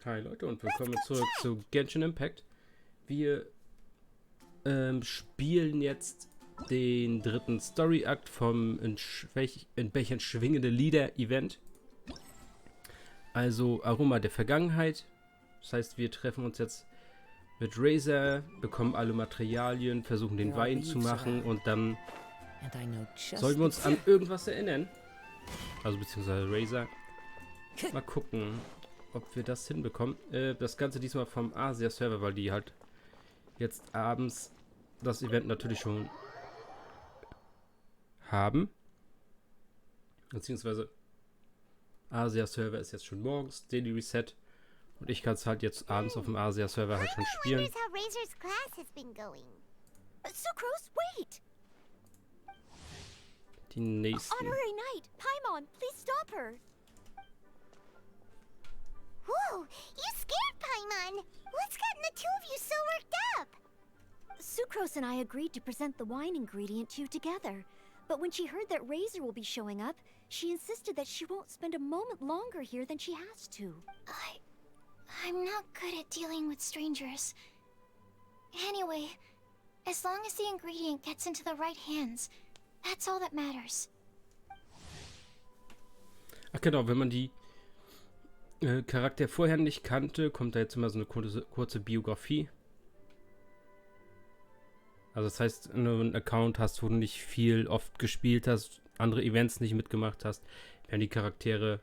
Hi Leute und willkommen zurück zu Genshin Impact. Wir spielen jetzt den dritten Story-Akt vom in Bechern schwingende Lieder-Event. Also Aroma der Vergangenheit. Das heißt, wir treffen uns jetzt mit Razor, bekommen alle Materialien, versuchen den Wein zu machen und dann sollen wir uns an irgendwas erinnern. Also beziehungsweise Razor. Mal gucken, ob wir das hinbekommen. Das Ganze diesmal vom Asia-Server, weil die halt jetzt abends das Event natürlich schon haben. Beziehungsweise Asia-Server ist jetzt schon morgens, Daily Reset. Und ich kann es halt jetzt abends auf dem Asia-Server halt schon spielen. Wait! Die nächsten. Honorary Knight, Paimon, please stop her. Whoa, you scared Paimon. What's gotten the two of you so worked up? Sucrose and I agreed to present the wine ingredient to you together. But when she heard that Razor will be showing up, she insisted that she won't spend a moment longer here than she has to. I'm not good at dealing with strangers. Anyway, as long as the ingredient gets into the right hands, that's all that matters. Ach genau, wenn man die Charakter vorher nicht kannte, kommt da jetzt immer so eine kurze Biografie. Also das heißt, wenn du einen Account hast, wo du nicht viel oft gespielt hast, andere Events nicht mitgemacht hast, werden die Charaktere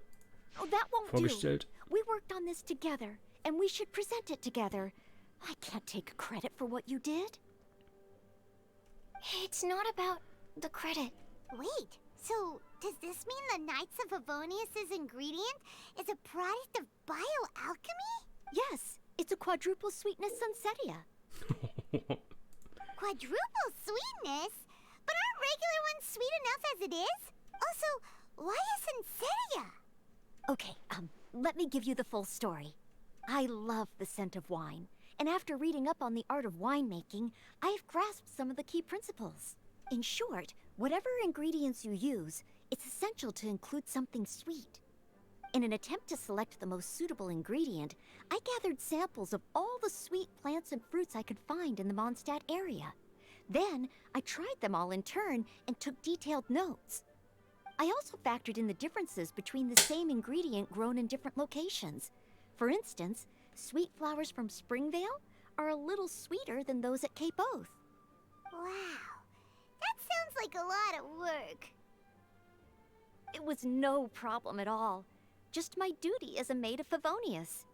vorgestellt. We worked on this together, and we should present it together. I can't take credit for what you did. It's not about the credit. Wait, so does this mean the Knights of Favonius' ingredient is a product of bioalchemy? Yes, it's a quadruple sweetness sunsetia. Quadruple sweetness? But aren't regular ones sweet enough as it is? Also, why is sunsetia? Okay, let me give you the full story. I love the scent of wine, and after reading up on the art of winemaking, I have grasped some of the key principles. In short, whatever ingredients you use, it's essential to include something sweet. In an attempt to select the most suitable ingredient, I gathered samples of all the sweet plants and fruits I could find in the Mondstadt area. Then, I tried them all in turn and took detailed notes. I also factored in the differences between the same ingredient grown in different locations. For instance, sweet flowers from Springvale are a little sweeter than those at Cape Oath. Wow, that sounds like a lot of work. It was no problem at all. Just my duty as a maid of Favonius.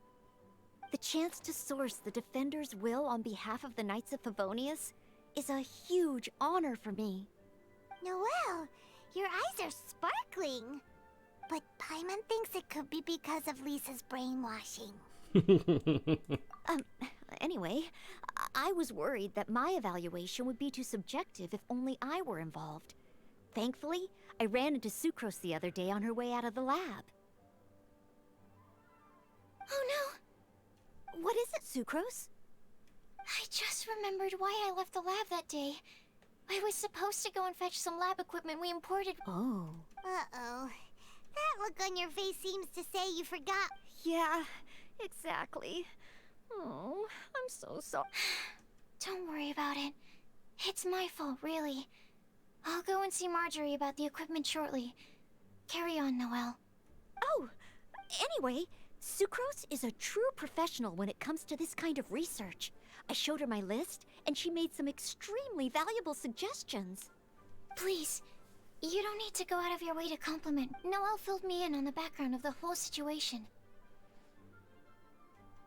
The chance to source the Defender's will on behalf of the Knights of Favonius is a huge honor for me. Noelle, your eyes are sparkling. But Paimon thinks it could be because of Lisa's brainwashing. Anyway, I was worried that my evaluation would be too subjective if only I were involved. Thankfully, I ran into Sucrose the other day on her way out of the lab. Oh no! What is it, Sucrose? I just remembered why I left the lab that day. I was supposed to go and fetch some lab equipment we imported. Oh. Uh-oh. That look on your face seems to say you forgot. Yeah, exactly. Oh, I'm so sorry. Don't worry about it. It's my fault, really. I'll go and see Marjorie about the equipment shortly. Carry on, Noelle. Oh, anyway, Sucrose is a true professional when it comes to this kind of research. I showed her my list, and she made some extremely valuable suggestions. Please, you don't need to go out of your way to compliment. Noelle filled me in on the background of the whole situation.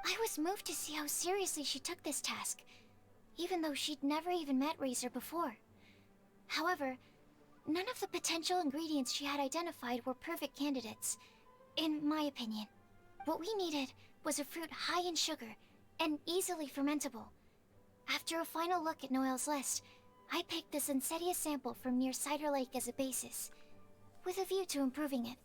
I was moved to see how seriously she took this task, even though she'd never even met Razor before. However, none of the potential ingredients she had identified were perfect candidates, in my opinion. What we needed was a fruit high in sugar and easily fermentable. After a final look at Noelle's list, I picked the Sunsetia sample from near Cider Lake as a basis, with a view to improving it.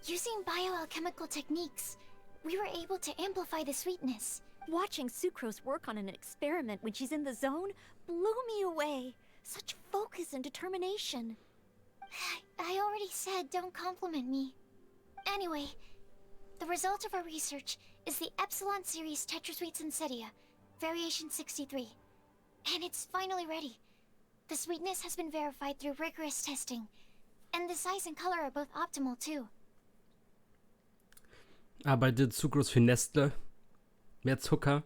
Using bioalchemical techniques, we were able to amplify the sweetness. Watching Sucrose work on an experiment when she's in the zone blew me away. Such focus and determination. I already said don't compliment me. Anyway, The result of our research is the Epsilon series Tetrasweet Sensetia, variation 63. And it's finally ready. The sweetness has been verified through rigorous testing, and the size and color are both optimal too. Arbeitet Sucrose für Nestle? Mehr Zucker?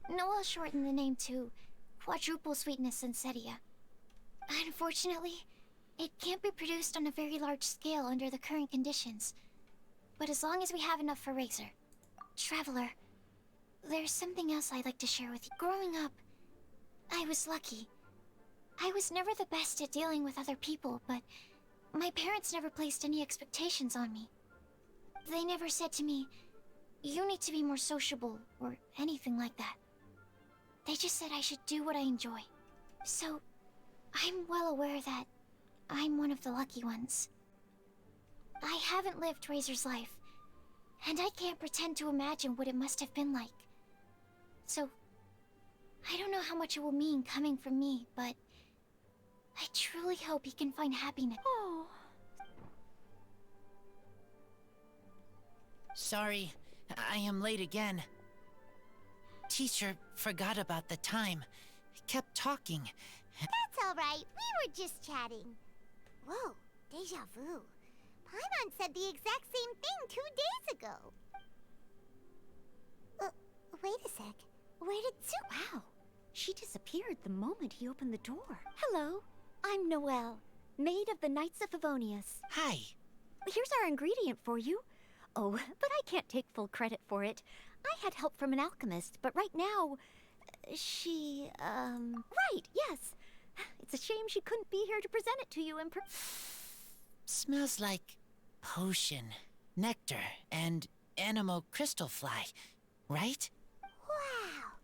Noel shortened the name to quadruple sweetness Sensetia. Unfortunately, it can't be produced on a very large scale under the current conditions. But as long as we have enough for Razor. Traveler, there's something else I'd like to share with you. Growing up, I was lucky. I was never the best at dealing with other people, but my parents never placed any expectations on me. They never said to me, "You need to be more sociable," or anything like that. They just said I should do what I enjoy. So, I'm well aware that I'm one of the lucky ones. I haven't lived Razor's life, and I can't pretend to imagine what it must have been like. So, I don't know how much it will mean coming from me, but I truly hope he can find happiness. Oh. Sorry, I am late again. Teacher forgot about the time. Kept talking. That's all right. We were just chatting. Whoa, deja vu. Paimon said the exact same thing 2 days ago. Wait a sec. Where did Su... Wow. She disappeared the moment he opened the door. Hello. I'm Noelle, maid of the Knights of Favonius. Hi. Here's our ingredient for you. Oh, but I can't take full credit for it. I had help from an alchemist, but right now... she, Right, yes. It's a shame she couldn't be here to present it to you in Smells like potion, nectar, and anemo crystal fly, right? Wow.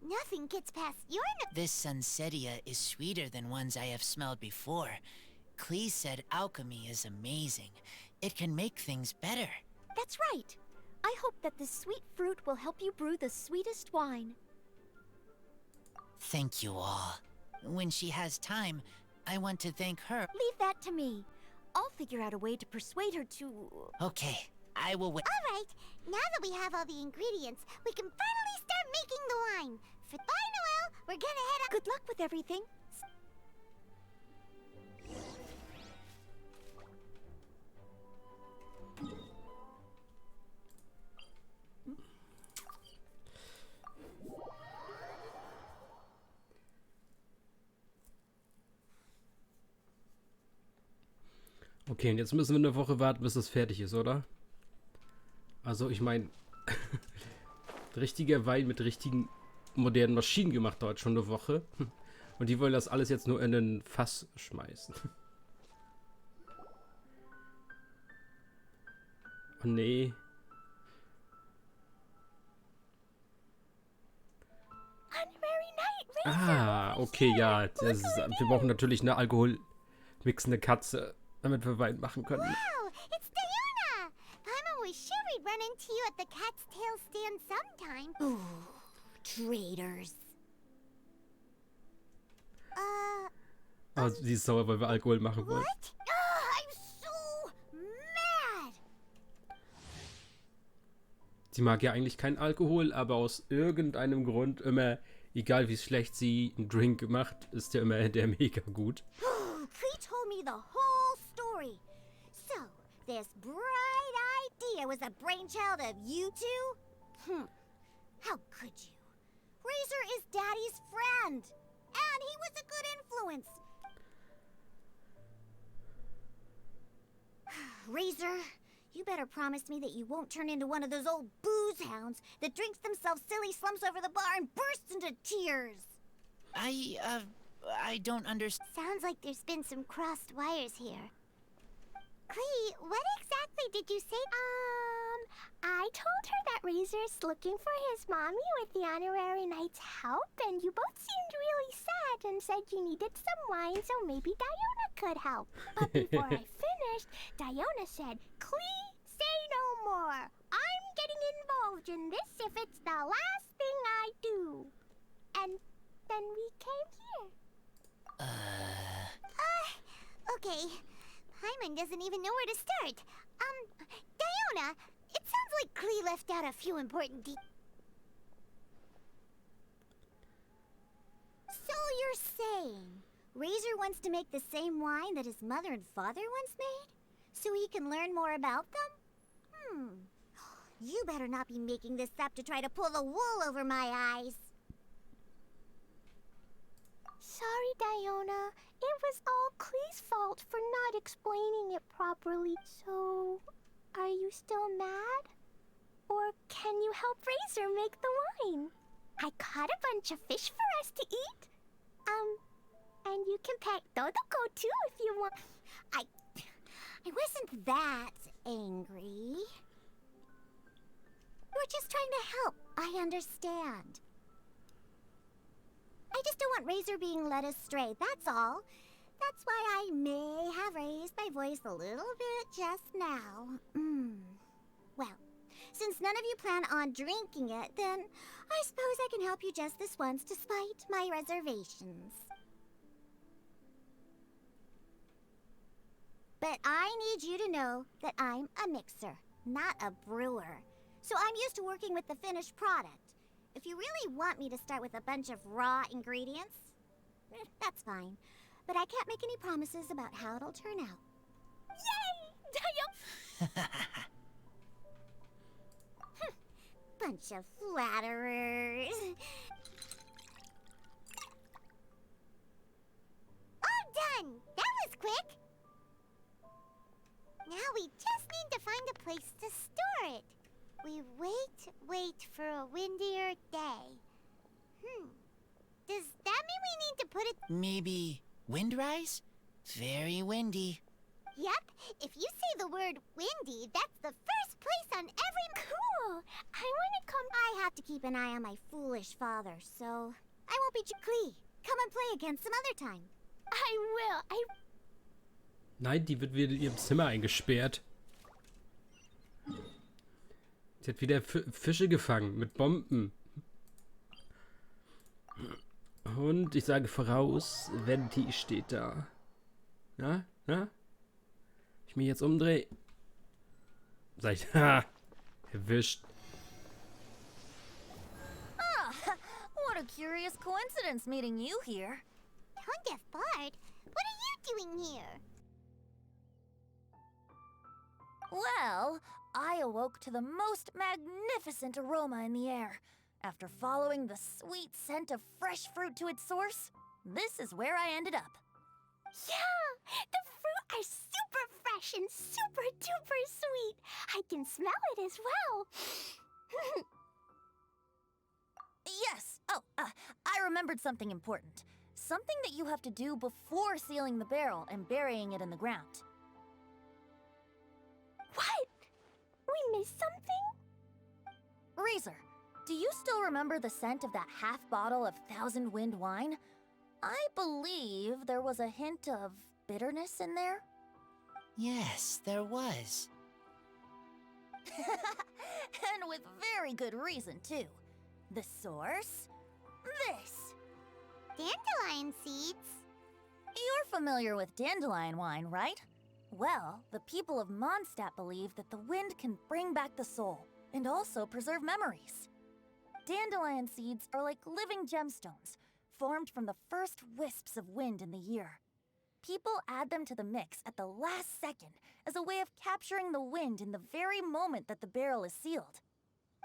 Nothing gets past your... This Sunsetia is sweeter than ones I have smelled before. Clee said alchemy is amazing. It can make things better. That's right. I hope that this sweet fruit will help you brew the sweetest wine. Thank you all. When she has time, I want to thank her. Leave that to me. I'll figure out a way to persuade her to... Okay, I will wait. All right. Now that we have all the ingredients, we can finally start making the wine. Bye, Noelle. We're gonna head out. Good luck with everything. Okay, und jetzt müssen wir eine Woche warten, bis es fertig ist, oder? Also, ich meine, richtiger Wein mit richtigen modernen Maschinen gemacht dauert schon eine Woche. Und die wollen das alles jetzt nur in ein Fass schmeißen. Oh nee. Ah, okay, ja. Wir brauchen natürlich eine alkoholmixende Katze, damit wir Wein machen können. Wow, it's Diana! Paimon was sure we'd run into you at the Cat's Tail stand sometime. Ooh, traitors. Oh, sie ist sauer, weil wir Alkohol machen wollen. What? I'm so mad! Sie mag ja eigentlich keinen Alkohol, aber aus irgendeinem Grund immer, egal wie schlecht sie einen Drink macht, ist der immer der mega gut. Klee told me the whole story. So, this bright idea was a brainchild of you two? How could you? Razor is Daddy's friend. And he was a good influence. Razor, you better promise me that you won't turn into one of those old booze hounds that drinks themselves silly, slumps over the bar, and bursts into tears. I don't understand. Sounds like there's been some crossed wires here. Klee, what exactly did you say? I told her that Razor's looking for his mommy with the honorary knight's help, and you both seemed really sad and said you needed some wine, so maybe Diona could help. But before I finished, Diona said, Klee, say no more. I'm getting involved in this if it's the last thing I do. And then we came here. Okay. Paimon doesn't even know where to start. Diona, it sounds like Klee left out a few important details. So you're saying Razor wants to make the same wine that his mother and father once made? So he can learn more about them? You better not be making this up to try to pull the wool over my eyes. Sorry, Diona. It was all Klee's fault for not explaining it properly. So, are you still mad? Or can you help Razor make the wine? I caught a bunch of fish for us to eat. And you can pack Dodoko too if you want. I wasn't that angry. We're just trying to help. I understand. I just don't want Razor being led astray, that's all. That's why I may have raised my voice a little bit just now. Well, since none of you plan on drinking it, then I suppose I can help you just this once despite my reservations. But I need you to know that I'm a mixer, not a brewer. So I'm used to working with the finished product. If you really want me to start with a bunch of raw ingredients, that's fine. But I can't make any promises about how it'll turn out. Yay! Bunch of flatterers. All done! That was quick! Now we just need to find a place to store it. We wait for a windier day. Does that mean we need to put it... Maybe windrise? Very windy. Yep, if you say the word windy, that's the first place on every... Cool! I want to come... I have to keep an eye on my foolish father, so... I won't be Klee. Come and play again some other time. I will, Nein, die wird wieder in ihrem Zimmer eingesperrt. Sie hat wieder Fische gefangen mit Bomben. Und ich sage voraus, Venti steht da. Ja? Ja? Ich mich jetzt umdrehe. Sag ich, ha! Erwischt. What a curious coincidence meeting you here. Don't get bored. What are you doing here? Well, I awoke to the most magnificent aroma in the air. After following the sweet scent of fresh fruit to its source, this is where I ended up. Yeah! The fruit are super fresh and super duper sweet. I can smell it as well. Yes. Oh, I remembered something important. Something that you have to do before sealing the barrel and burying it in the ground. What? We missed something? Razor, do you still remember the scent of that half bottle of Thousand Wind wine? I believe there was a hint of bitterness in there. Yes, there was. And with very good reason, too. The source? This. Dandelion seeds? You're familiar with dandelion wine, right? Well, the people of Mondstadt believe that the wind can bring back the soul and also preserve memories. Dandelion seeds are like living gemstones, formed from the first wisps of wind in the year. People add them to the mix at the last second as a way of capturing the wind in the very moment that the barrel is sealed.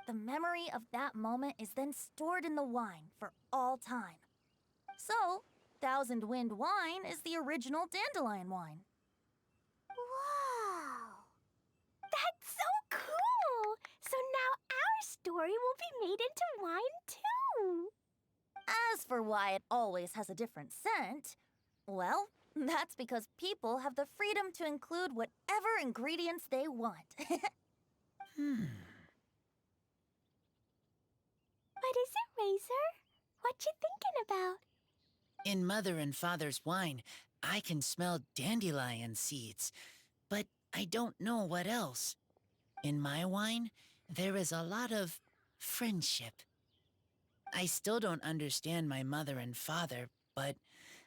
The memory of that moment is then stored in the wine for all time. So, Thousand Wind wine is the original dandelion wine. Wow! That's so cool! So now our story will be made into wine too! As for why it always has a different scent, well, that's because people have the freedom to include whatever ingredients they want. What is it, Razor? What you thinking about? In Mother and Father's wine, I can smell dandelion seeds, but I don't know what else. In my wine, there is a lot of friendship. I still don't understand my mother and father, but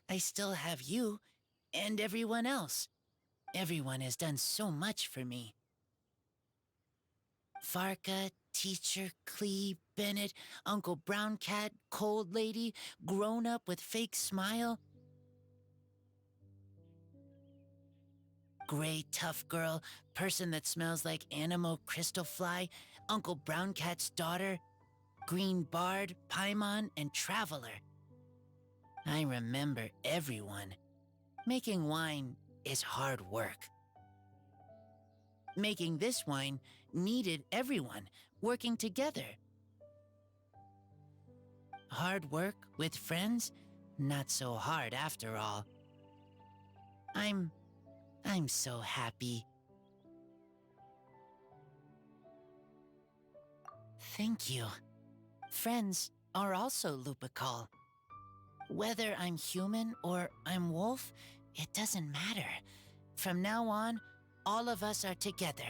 I still have you and everyone else. Everyone has done so much for me. Farka, Teacher, Clee, Bennett, Uncle Brown Cat, Cold Lady, Grown Up with Fake Smile, Gray Tough Girl, Person that Smells like Animo Crystal Fly, Uncle Brown Cat's Daughter, Green Bard, Paimon, and Traveler. I remember everyone. Making wine is hard work. Making this wine needed everyone working together. Hard work with friends? Not so hard after all. I'm so happy. Thank you. Friends are also Lupical. Whether I'm human or I'm wolf, it doesn't matter. From now on, all of us are together.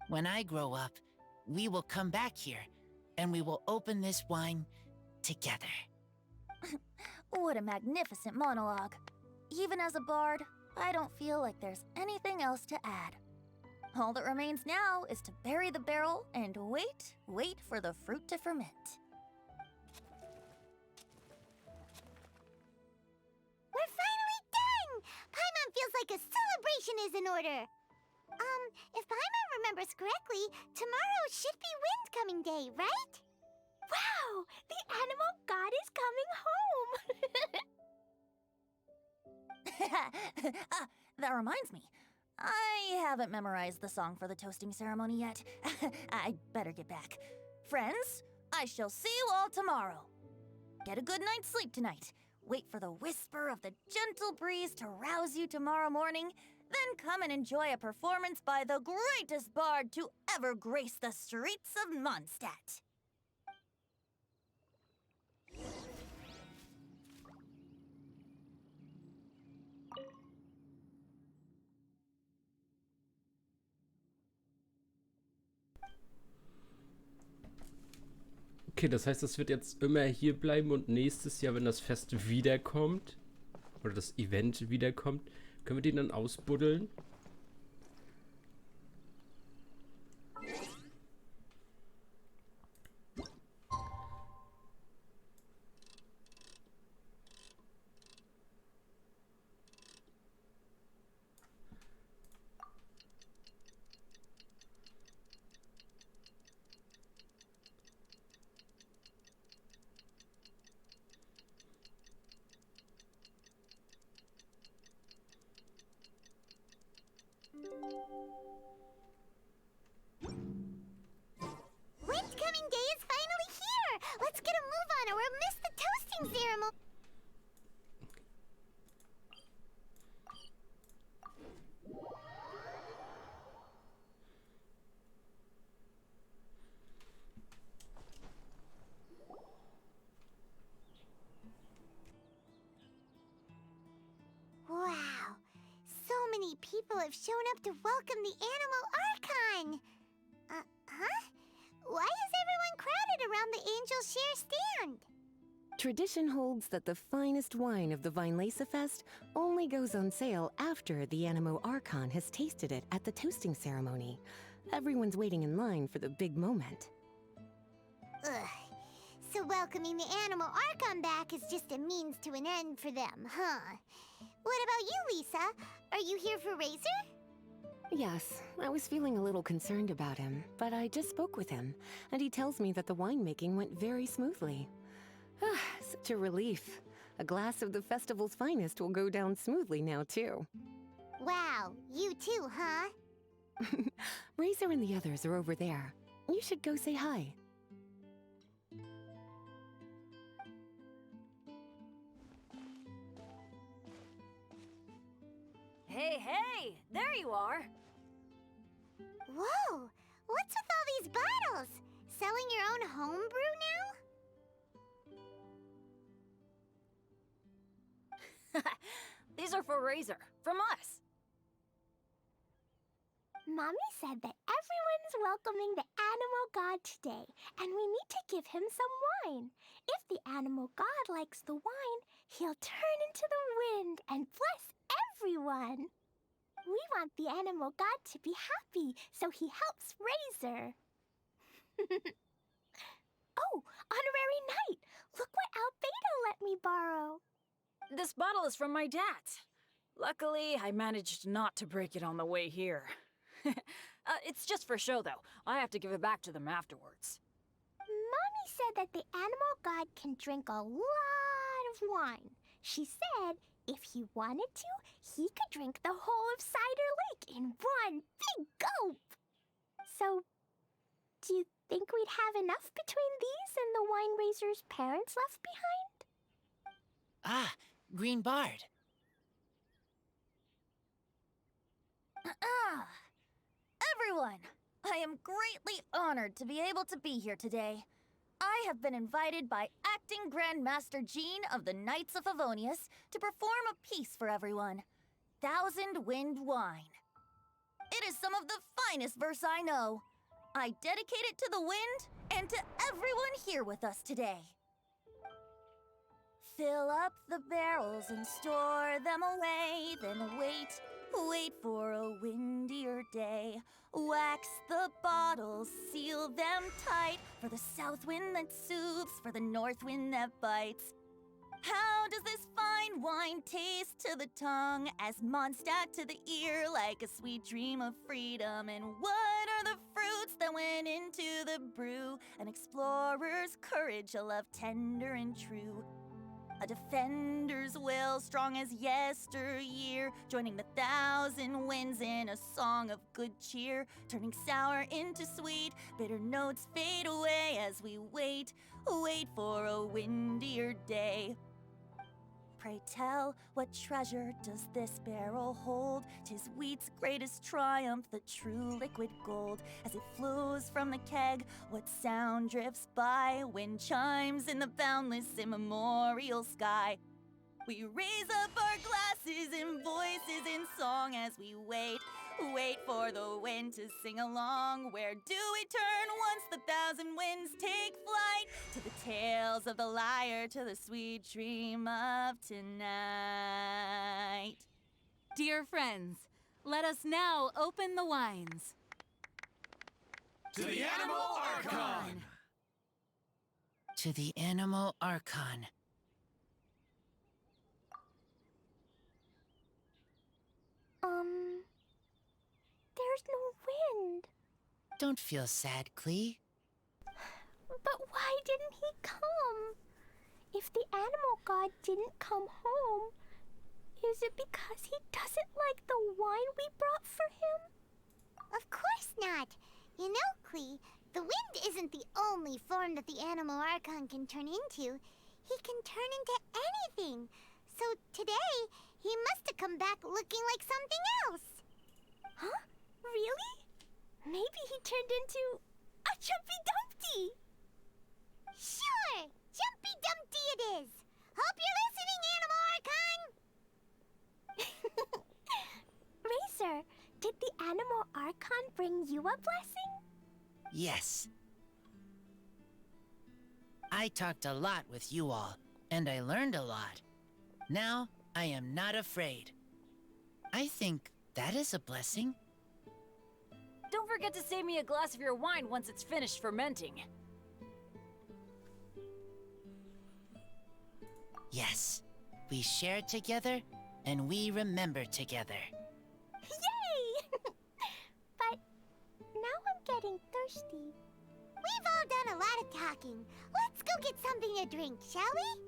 When I grow up, we will come back here, and we will open this wine together. What a magnificent monologue. Even as a bard, I don't feel like there's anything else to add. All that remains now is to bury the barrel and wait for the fruit to ferment. We're finally done! Paimon feels like a celebration is in order. If Paimon remembers correctly, tomorrow should be Wind Coming Day, right? Wow! The animal god is coming home! That reminds me. I haven't memorized the song for the toasting ceremony yet. I'd better get back. Friends, I shall see you all tomorrow. Get a good night's sleep tonight. Wait for the whisper of the gentle breeze to rouse you tomorrow morning. Then come and enjoy a performance by the greatest bard to ever grace the streets of Mondstadt. Okay, das heißt, das wird jetzt immer hier bleiben und nächstes Jahr, wenn das Fest wiederkommt, oder das Event wiederkommt, können wir den dann ausbuddeln? Wind Coming Day is finally here! Let's get a move on or we'll miss the toasting ceremony! Wow! So many people have shown up to welcome the Animal Archon! Huh? Why is everyone crowded around the Angel Share stand? Tradition holds that the finest wine of the Vinelesa Fest only goes on sale after the Animo Archon has tasted it at the toasting ceremony. Everyone's waiting in line for the big moment. Ugh. So welcoming the Animal Archon back is just a means to an end for them, huh? What about you, Lisa? Are you here for Razor? Yes, I was feeling a little concerned about him, but I just spoke with him, and he tells me that the winemaking went very smoothly. Such a relief. A glass of the festival's finest will go down smoothly now, too. Wow, you too, huh? Razor and the others are over there. You should go say hi. Hey, there you are. Whoa! What's with all these bottles? Selling your own homebrew now? These are for Razor, from us. Mommy said that everyone's welcoming the Animal God today, and we need to give him some wine. If the Animal God likes the wine, he'll turn into the wind and bless everyone. We want the animal god to be happy, so he helps Razor. Oh, honorary knight! Look what Albedo let me borrow. This bottle is from my dad. Luckily, I managed not to break it on the way here. It's just for show, though. I have to give it back to them afterwards. Mommy said that the animal god can drink a lot of wine. She said if he wanted to, he could drink the whole of Cider Lake in one big gulp. So, do you think we'd have enough between these and the wine raiser's parents left behind? Ah, Green Bard. Everyone, I am greatly honored to be able to be here today. I have been invited by Acting Grandmaster Jean of the Knights of Favonius to perform a piece for everyone. Thousand Wind Wine. It is some of the finest verse I know. I dedicate it to the wind and to everyone here with us today. Fill up the barrels and store them away, then wait for a windier day. Wax the bottles, seal them tight, for the south wind that soothes, for the north wind that bites. How does this fine wine taste to the tongue, as Mondstadt to the ear, like a sweet dream of freedom? And what are the fruits that went into the brew? An explorer's courage, a love tender and true. A defender's will, strong as yesteryear, joining the thousand winds in a song of good cheer, turning sour into sweet, bitter notes fade away as we wait for a windier day. Pray tell, what treasure does this barrel hold? 'Tis wheat's greatest triumph, the true liquid gold. As it flows from the keg, what sound drifts by? Wind chimes in the boundless immemorial sky. We raise up our glasses and voices in song as we wait for the wind to sing along. Where do we turn once the thousand winds take flight? To the tales of the lyre, to the sweet dream of tonight. Dear friends, let us now open the wines. To the Animal Archon! To the Animal Archon. There's no wind. Don't feel sad, Klee. But why didn't he come? If the animal god didn't come home, is it because he doesn't like the wine we brought for him? Of course not. You know, Klee, the wind isn't the only form that the Animal Archon can turn into. He can turn into anything. So today, he must have come back looking like something else. Huh? Really? Maybe he turned into a Jumpy Dumpty. Sure! Jumpy Dumpty it is! Hope you're listening, Animal Archon! Razor, did the Animal Archon bring you a blessing? Yes. I talked a lot with you all, and I learned a lot. Now, I am not afraid. I think that is a blessing. Don't forget to save me a glass of your wine once it's finished fermenting. Yes, we share together, and we remember together. Yay! But now I'm getting thirsty. We've all done a lot of talking. Let's go get something to drink, shall we?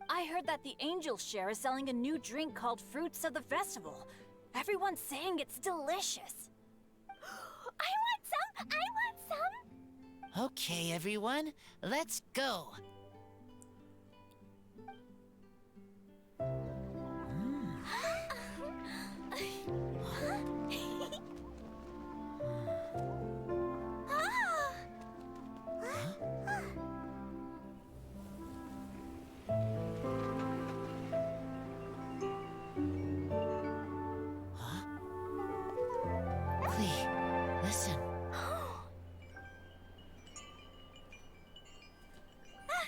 I heard that the Angel Share is selling a new drink called Fruits of the Festival. Everyone's saying it's delicious. I want some! I want some! Okay, everyone, let's go. Ah,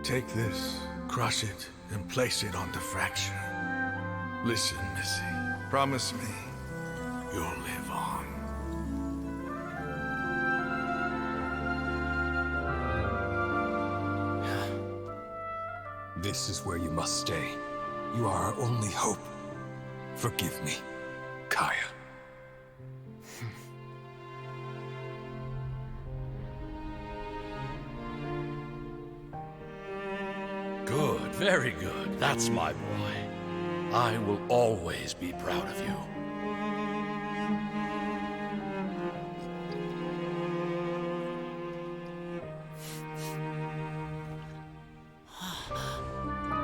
Take this, crush it, and place it on the fracture. Listen, Missy. Promise me you'll live on. This is where you must stay. You are our only hope. Forgive me, Kaya. Good, very good. That's my boy. I will always be proud of you.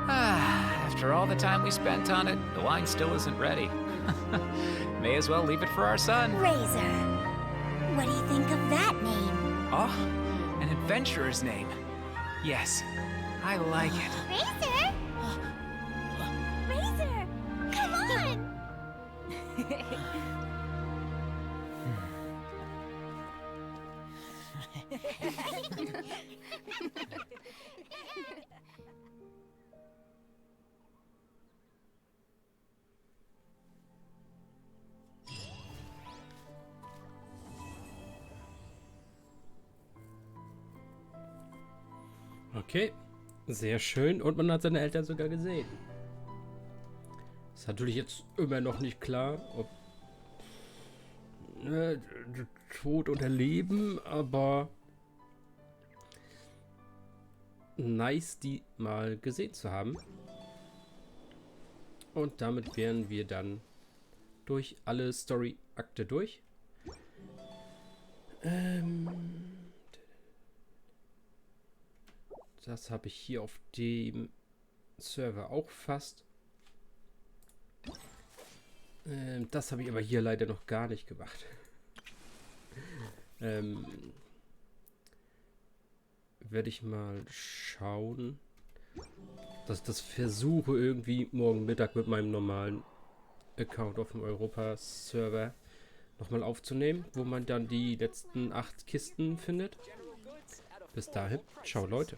After all the time we spent on it, the wine still isn't ready. May as well leave it for our son. Razor. What do you think of that name? Oh, an adventurer's name. Yes, I like it. Razor? Razor! Come on! Okay, sehr schön. Und man hat seine Eltern sogar gesehen. Ist natürlich jetzt immer noch nicht klar, ob Tod oder Leben, aber nice, die mal gesehen zu haben. Und damit wären wir dann durch alle Story-Akte durch. Das habe ich hier auf dem Server auch fast. Das habe ich aber hier leider noch gar nicht gemacht. Werde ich mal schauen, dass ich das versuche irgendwie morgen Mittag mit meinem normalen Account auf dem Europa-Server nochmal aufzunehmen, wo man dann die letzten 8 Kisten findet. Bis dahin, ciao Leute.